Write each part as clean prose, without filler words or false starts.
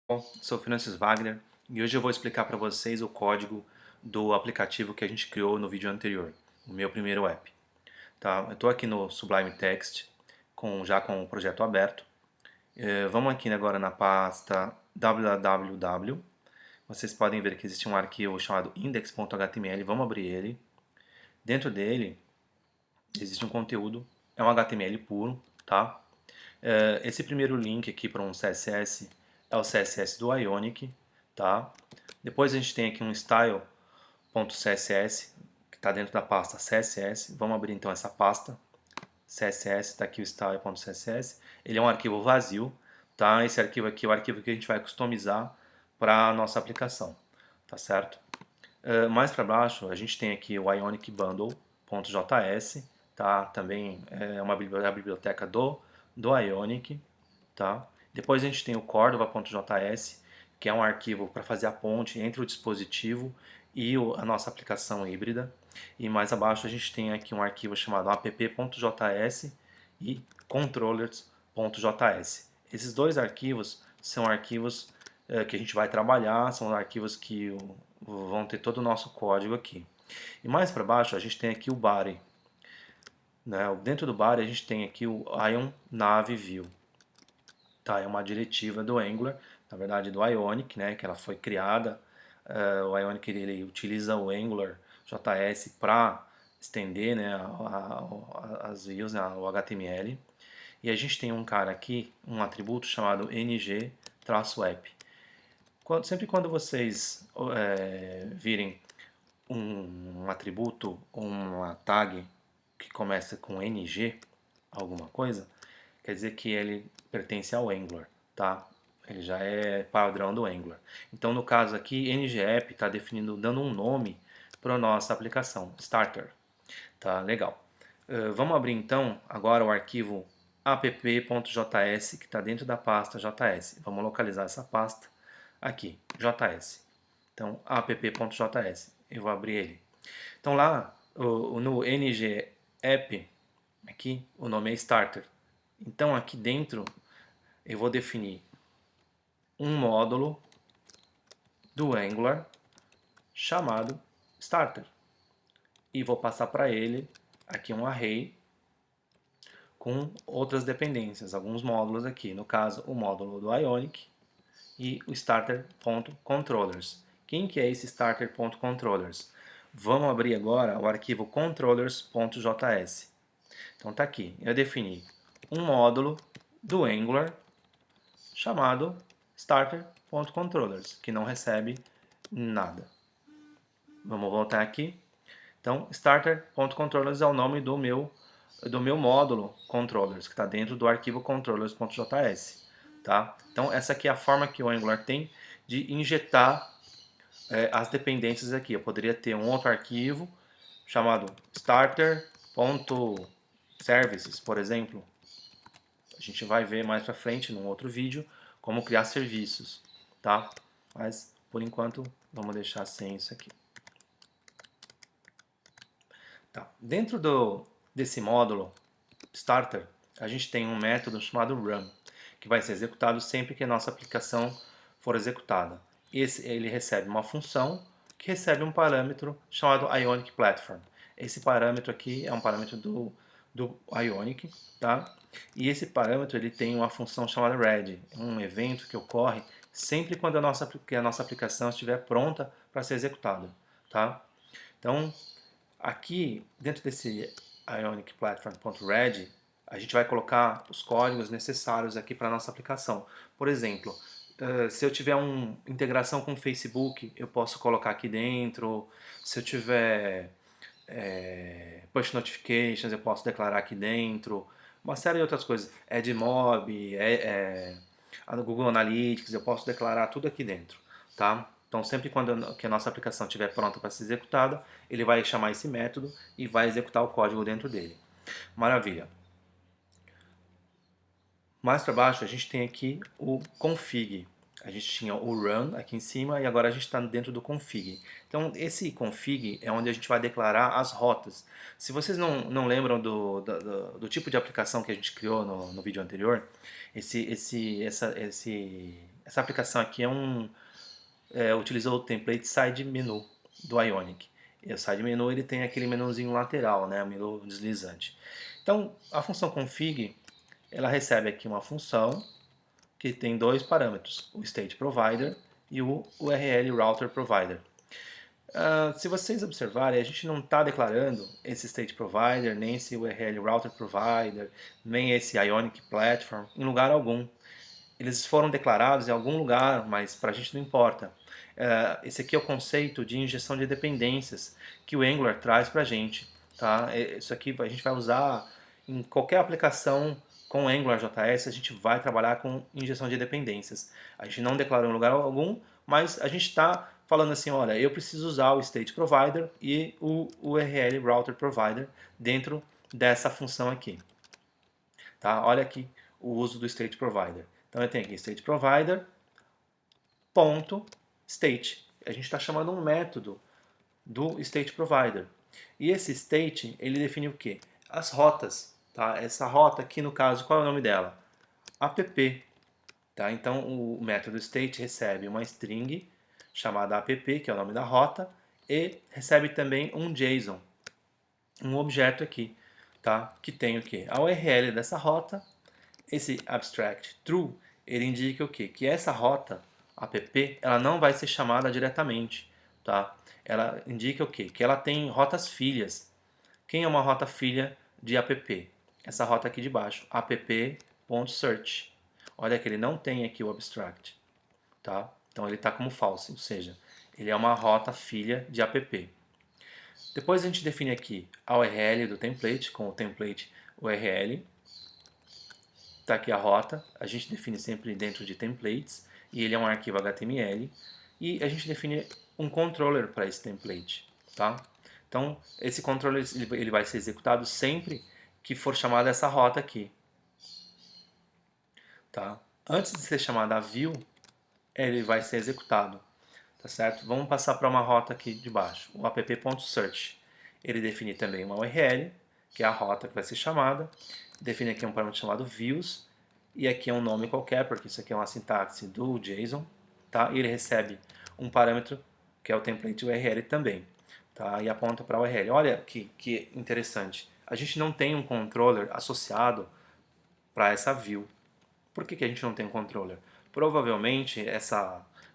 Bom, sou Francis Wagner e hoje eu vou explicar para vocês o código do aplicativo que a gente criou no vídeo anterior, o meu primeiro app. Tá? Eu estou aqui no Sublime Text, já com o projeto aberto. Vamos aqui agora na pasta www. Vocês podem ver que existe um arquivo chamado index.html, vamos abrir ele. Dentro dele existe um conteúdo, é um HTML puro, tá? Esse primeiro link aqui para um CSS é o CSS do Ionic, tá? Depois a gente tem aqui um style.css que está dentro da pasta CSS. Vamos abrir então essa pasta CSS, está aqui o style.css. Ele é um arquivo vazio, tá? Esse arquivo aqui é o arquivo que a gente vai customizar para a nossa aplicação, tá certo? Mais para baixo a gente tem aqui o Ionic Bundle.js, tá? Também é a biblioteca do Ionic, tá? Depois a gente tem o Cordova.js, que é um arquivo para fazer a ponte entre o dispositivo e a nossa aplicação híbrida. E mais abaixo a gente tem aqui um arquivo chamado app.js e controllers.js. Esses dois arquivos são arquivos que a gente vai trabalhar, são arquivos que vão ter todo o nosso código aqui. E mais para baixo a gente tem aqui o body. Né? Dentro do body a gente tem aqui o Ion Nav View. Tá? É uma diretiva do Angular, na verdade do Ionic, né? Que ela foi criada. O Ionic ele utiliza o Angular JS para estender, né, as views, né, o HTML. E a gente tem um cara aqui, um atributo chamado ng-app. Sempre quando vocês virem um atributo ou uma tag que começa com ng, alguma coisa, quer dizer que ele pertence ao Angular, tá? Ele já é padrão do Angular. Então, no caso aqui, ng-app está definindo, dando um nome para a nossa aplicação, Starter. Tá, legal. Vamos abrir então agora o arquivo app.js que está dentro da pasta JS. Vamos localizar essa pasta aqui, JS. Então, app.js. Eu vou abrir ele. Então lá no ng-app, aqui o nome é Starter. Então aqui dentro eu vou definir um módulo do Angular chamado Starter. E vou passar para ele aqui um array com outras dependências, alguns módulos aqui. No caso, o módulo do Ionic e o starter.controllers. Quem que é esse starter.controllers? Vamos abrir agora o arquivo controllers.js. Então tá aqui, eu defini um módulo do Angular chamado starter.controllers, que não recebe nada. Vamos voltar aqui. Então, starter.controllers é o nome do meu módulo controllers, que está dentro do arquivo controllers.js. Tá? Então, essa aqui é a forma que o Angular tem de injetar as dependências aqui. Eu poderia ter um outro arquivo chamado starter.services, por exemplo. A gente vai ver mais para frente, num outro vídeo, como criar serviços. Tá? Mas, por enquanto, vamos deixar sem isso aqui. Tá. Dentro desse módulo starter, a gente tem um método chamado run, que vai ser executado sempre que a nossa aplicação for executada. Ele recebe uma função que recebe um parâmetro chamado Ionic Platform. Esse parâmetro aqui é um parâmetro do Ionic, tá? E esse parâmetro ele tem uma função chamada ready, um evento que ocorre sempre quando a nossa aplicação estiver pronta para ser executada, tá? Então, aqui, dentro desse Ionic Platform.ready, a gente vai colocar os códigos necessários aqui para a nossa aplicação. Por exemplo, se eu tiver uma integração com o Facebook, eu posso colocar aqui dentro. Se eu tiver push notifications, eu posso declarar aqui dentro. Uma série de outras coisas. AdMob, a Google Analytics, eu posso declarar tudo aqui dentro, tá? Então, sempre quando que a nossa aplicação estiver pronta para ser executada, ele vai chamar esse método e vai executar o código dentro dele. Maravilha. Mais para baixo, a gente tem aqui o config. A gente tinha o run aqui em cima e agora a gente está dentro do config. Então, esse config é onde a gente vai declarar as rotas. Se vocês não lembram do tipo de aplicação que a gente criou no vídeo anterior, Essa aplicação aqui utilizou o template side menu do Ionic. E o side menu ele tem aquele menuzinho lateral, né, o menu deslizante. Então, a função config, ela recebe aqui uma função que tem dois parâmetros, o state provider e o URL router provider. Se vocês observarem, a gente não está declarando esse state provider, nem esse URL router provider, nem esse Ionic platform em lugar algum. Eles foram declarados em algum lugar, mas para a gente não importa. Esse aqui é o conceito de injeção de dependências que o Angular traz para a gente. Tá? Isso aqui a gente vai usar em qualquer aplicação com AngularJS, a gente vai trabalhar com injeção de dependências. A gente não declarou em lugar algum, mas a gente está falando assim, olha, eu preciso usar o State Provider e o URL Router Provider dentro dessa função aqui. Tá? Olha aqui o uso do State Provider. Então eu tenho aqui State Provider, ponto, state. A gente está chamando um método do State Provider. E esse state, ele define o quê? As rotas. Tá? Essa rota aqui, no caso, qual é o nome dela? App. Tá? Então o método state recebe uma string chamada app, que é o nome da rota, e recebe também um JSON, um objeto aqui, tá? Que tem o quê? A URL dessa rota. Esse abstract true, ele indica o quê? Que essa rota app, ela não vai ser chamada diretamente, tá? Ela indica o quê? Que ela tem rotas filhas. Quem é uma rota filha de app? Essa rota aqui de baixo, app.search. Olha que ele não tem aqui o abstract, tá? Então ele está como false, ou seja, ele é uma rota filha de app. Depois a gente define aqui a URL do template com o template URL. Está aqui a rota, a gente define sempre dentro de templates e ele é um arquivo HTML e a gente define um controller para esse template, tá? Então esse controller ele vai ser executado sempre que for chamada essa rota aqui, tá? Antes de ser chamada a view, ele vai ser executado, tá certo? Vamos passar para uma rota aqui de baixo, o app.search. Ele define também uma URL, que é a rota que vai ser chamada, define aqui um parâmetro chamado views, e aqui é um nome qualquer, porque isso aqui é uma sintaxe do JSON, tá? E ele recebe um parâmetro que é o template URL também, tá? E aponta para a URL. Olha que interessante, a gente não tem um controller associado para essa view. Por que a gente não tem um controller? Provavelmente,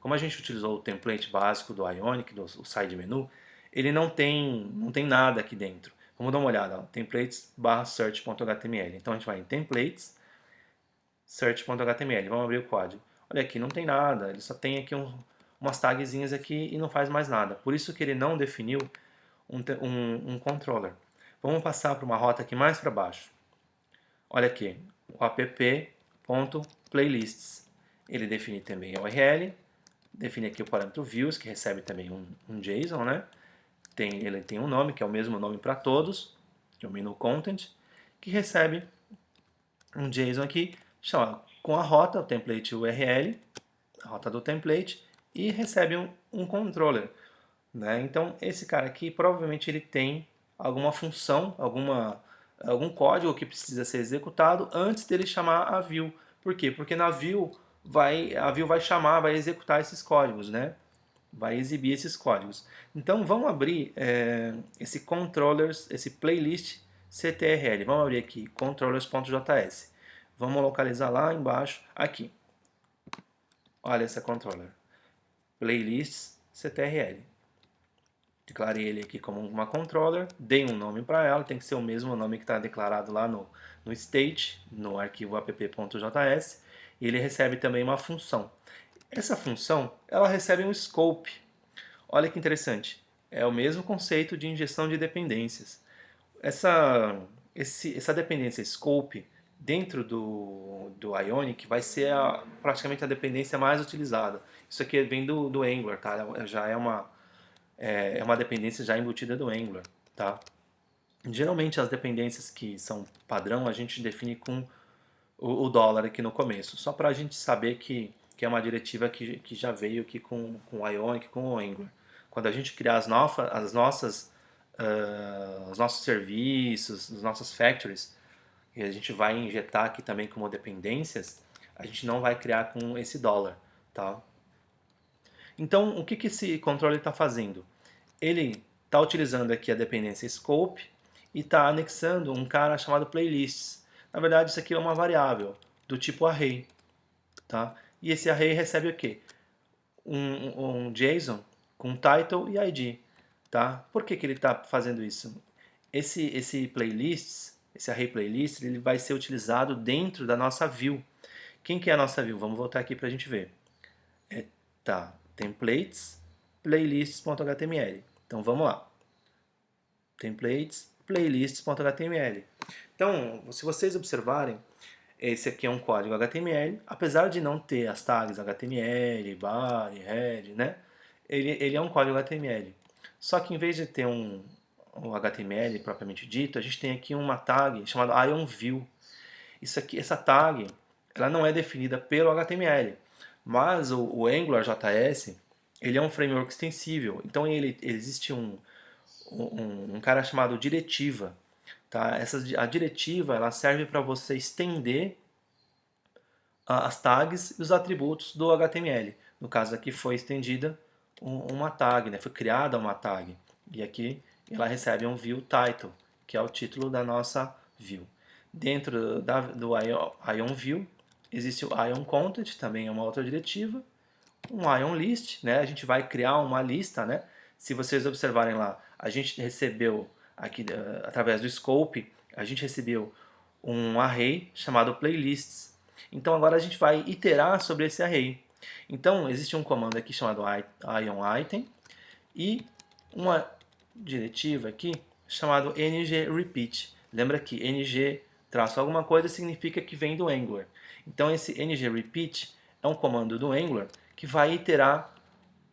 como a gente utilizou o template básico do Ionic, do side menu, ele não tem nada aqui dentro. Vamos dar uma olhada, templates/search.html. Então a gente vai em templates, search.html. Vamos abrir o código. Olha aqui, não tem nada, ele só tem aqui umas tagzinhas aqui e não faz mais nada. Por isso que ele não definiu um controller. Vamos passar para uma rota aqui mais para baixo. Olha aqui, o app.playlists. Ele define também a URL, define aqui o parâmetro views, que recebe também um JSON, né? Ele tem um nome, que é o mesmo nome para todos, que é o menu content, que recebe um JSON aqui, com a rota, o template URL, a rota do template, e recebe um controller, né? Então, esse cara aqui, provavelmente ele tem alguma função, algum código que precisa ser executado antes dele chamar a view. Por quê? Porque na view a view vai chamar, vai executar esses códigos, né? Vai exibir esses códigos. Então vamos abrir esse controllers, esse playlist CTRL. Vamos abrir aqui controllers.js. Vamos localizar lá embaixo, aqui. Olha essa controller. Playlists CTRL. Declarei ele aqui como uma controller, dei um nome para ela, tem que ser o mesmo nome que está declarado lá no state, no arquivo app.js, e ele recebe também uma função. Essa função, ela recebe um scope. Olha que interessante, é o mesmo conceito de injeção de dependências. Essa dependência scope dentro do Ionic vai ser praticamente a dependência mais utilizada. Isso aqui vem do Angular, tá? Já é uma dependência já embutida do Angular, tá? Geralmente as dependências que são padrão a gente define com o dólar aqui no começo, só para a gente saber que é uma diretiva que já veio aqui com o Ionic, com o Angular. Quando a gente criar os nossos serviços, as nossas factories, e a gente vai injetar aqui também como dependências, a gente não vai criar com esse dólar, tá? Então, o que que esse controle está fazendo? Ele está utilizando aqui a dependência scope e está anexando um cara chamado playlists. Na verdade, isso aqui é uma variável do tipo array, tá? E esse array recebe o quê? Um JSON com title e ID, tá? Por que que ele está fazendo isso? Esse playlists, esse array playlists, ele vai ser utilizado dentro da nossa view. Quem que é a nossa view? Vamos voltar aqui para a gente ver. Tá, templates, playlists.html. Então vamos lá. Templates, playlists.html. Então, se vocês observarem, esse aqui é um código HTML, apesar de não ter as tags HTML, body, head, né? Ele é um código HTML. Só que em vez de ter um HTML propriamente dito, a gente tem aqui uma tag chamada IonView. Isso aqui, essa tag, ela não é definida pelo HTML, mas o Angular JS, ele é um framework extensível. Então existe um cara chamado diretiva. Tá? A diretiva ela serve para você estender as tags e os atributos do HTML. No caso aqui foi estendida uma tag, né? Foi criada uma tag. E aqui ela recebe um view title, que é o título da nossa view. Dentro do Ion View existe o Ion Content, também é uma outra diretiva, um Ion List, né? A gente vai criar uma lista, né? Se vocês observarem lá, a gente recebeu aqui através do scope, a gente recebeu um array chamado playlists. Então agora a gente vai iterar sobre esse array. Então existe um comando aqui chamado IonItem e uma diretiva aqui chamado ngRepeat. Lembra que ng traço alguma coisa significa que vem do Angular. Então esse ngRepeat é um comando do Angular que vai iterar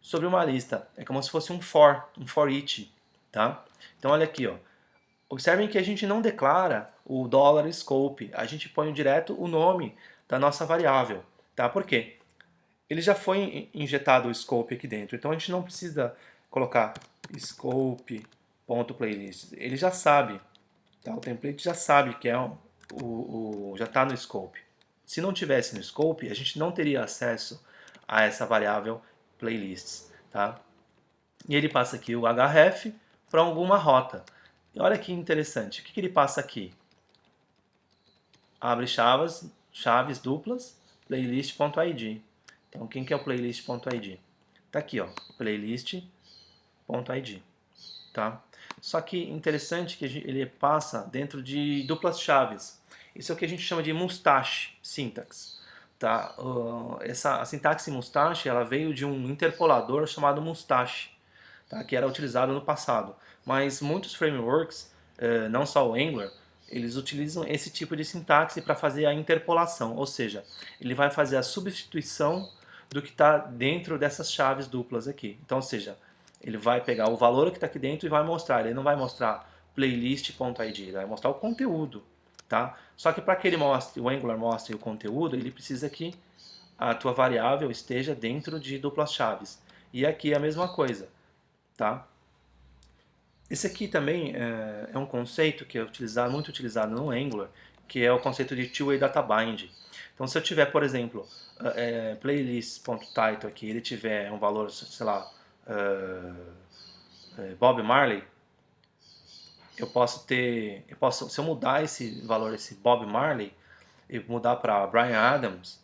sobre uma lista. É como se fosse um for each, tá? Então olha aqui, ó. Observem que a gente não declara o $scope, a gente põe direto o nome da nossa variável, tá? Por quê? Ele já foi injetado o scope aqui dentro, então a gente não precisa colocar scope.playlist. Ele já sabe, tá? O template já sabe que é já está no scope. Se não tivesse no scope, a gente não teria acesso a essa variável playlists, tá? E ele passa aqui o href para alguma rota. E olha que interessante, o que ele passa aqui? Abre chaves duplas, playlist.id. Então, quem que é o playlist.id? Tá aqui, ó, playlist.id, tá? Só que interessante que ele passa dentro de duplas chaves. Isso é o que a gente chama de mustache syntax, tá? A sintaxe mustache, ela veio de um interpolador chamado mustache, tá? Que era utilizado no passado. Mas muitos frameworks, não só o Angular, eles utilizam esse tipo de sintaxe para fazer a interpolação, ou seja, ele vai fazer a substituição do que está dentro dessas chaves duplas aqui. Então, ou seja, ele vai pegar o valor que está aqui dentro e vai mostrar. Ele não vai mostrar playlist.id, ele vai mostrar o conteúdo, tá? Só que para que ele mostre, o Angular mostre o conteúdo, ele precisa que a tua variável esteja dentro de duplas chaves. E aqui é a mesma coisa, tá? Esse aqui também é um conceito que é muito utilizado no Angular, que é o conceito de two-way data bind. Então, se eu tiver, por exemplo, playlist.title aqui, ele tiver um valor, sei lá, Bob Marley, se eu mudar esse valor, esse Bob Marley, e mudar para Bryan Adams,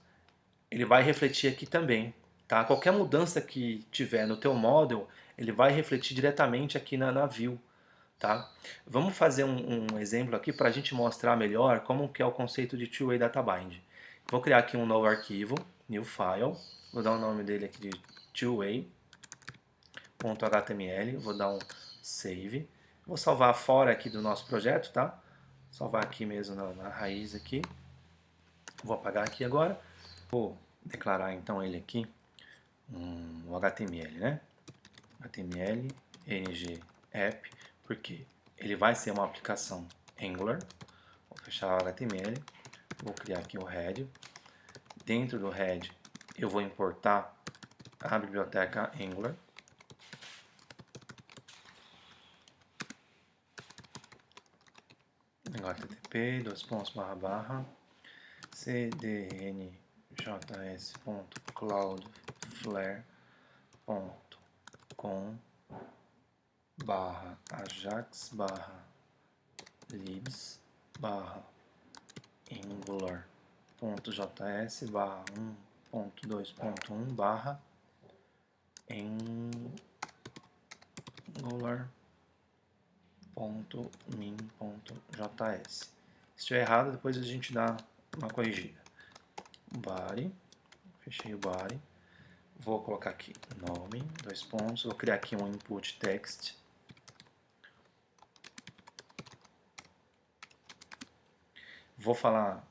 ele vai refletir aqui também, tá? Qualquer mudança que tiver no teu model, ele vai refletir diretamente aqui na view, tá? Vamos fazer um exemplo aqui para a gente mostrar melhor como que é o conceito de two-way data bind. Vou criar aqui um novo arquivo, new file, vou dar o nome dele aqui de two-way.html, vou dar um save, vou salvar fora aqui do nosso projeto, tá? Salvar aqui mesmo na raiz aqui. Vou apagar aqui agora. Vou declarar então ele aqui, o HTML, né? HTML ng app, porque ele vai ser uma aplicação Angular. Vou fechar o HTML, vou criar aqui o head. Dentro do head eu vou importar a biblioteca Angular. http://cdnjs.cloud Angular.min.js. Se estiver errado, depois a gente dá uma corrigida. Body, fechei o body. Vou colocar aqui nome, dois pontos, vou criar aqui um input text. Vou falar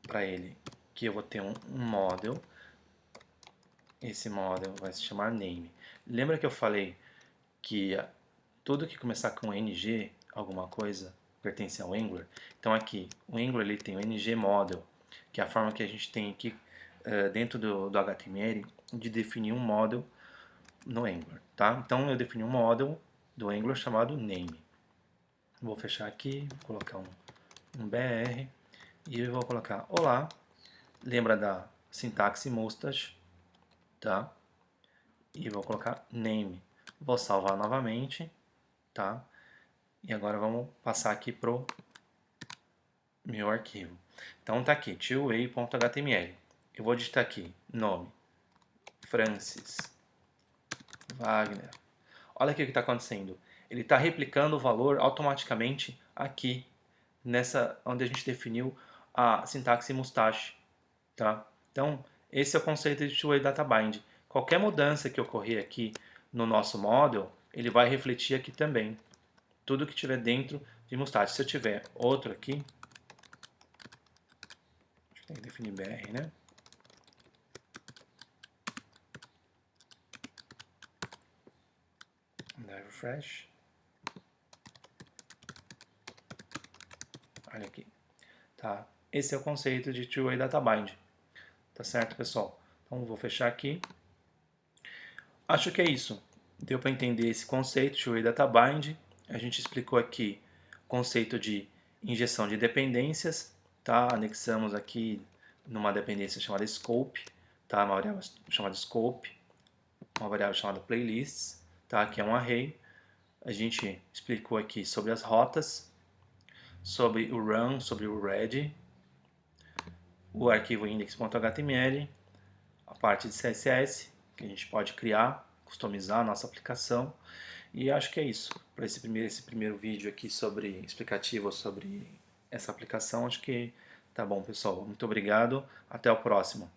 para ele que eu vou ter um model. Esse model vai se chamar name. Lembra que eu falei que tudo que começar com ng, alguma coisa, pertence ao Angular? Então aqui, o Angular ele tem o ng model, que é a forma que a gente tem aqui dentro do HTML de definir um model no Angular, tá? Então eu defini um model do Angular chamado name. Vou fechar aqui, vou colocar um br e eu vou colocar olá. Lembra da sintaxe mustache, tá? E vou colocar name. Vou salvar novamente, tá? E agora vamos passar aqui pro meu arquivo. Então tá aqui, two-way.html. Eu vou digitar aqui nome Francis Wagner. Olha aqui o que está acontecendo. Ele está replicando o valor automaticamente aqui, nessa onde a gente definiu a sintaxe mustache, tá? Então, esse é o conceito de two-way data bind. Qualquer mudança que ocorrer aqui no nosso model, ele vai refletir aqui também. Tudo que tiver dentro de mustache. Se eu tiver outro aqui, acho que tem que definir BR, né? Refresh. Olha aqui. Tá? Esse é o conceito de two-way data bind. Tá certo, pessoal? Então vou fechar aqui. Acho que é isso. Deu para entender esse conceito, two-way data bind. A gente explicou aqui o conceito de injeção de dependências, tá? Anexamos aqui numa dependência chamada scope, tá? Uma variável chamada scope, uma variável chamada playlists, tá? Que é um array. A gente explicou aqui sobre as rotas, sobre o run, sobre o ready, o arquivo index.html, a parte de CSS, que a gente pode criar, customizar a nossa aplicação. E acho que é isso. Para esse primeiro vídeo aqui explicativo sobre essa aplicação, acho que tá bom, pessoal. Muito obrigado. Até o próximo.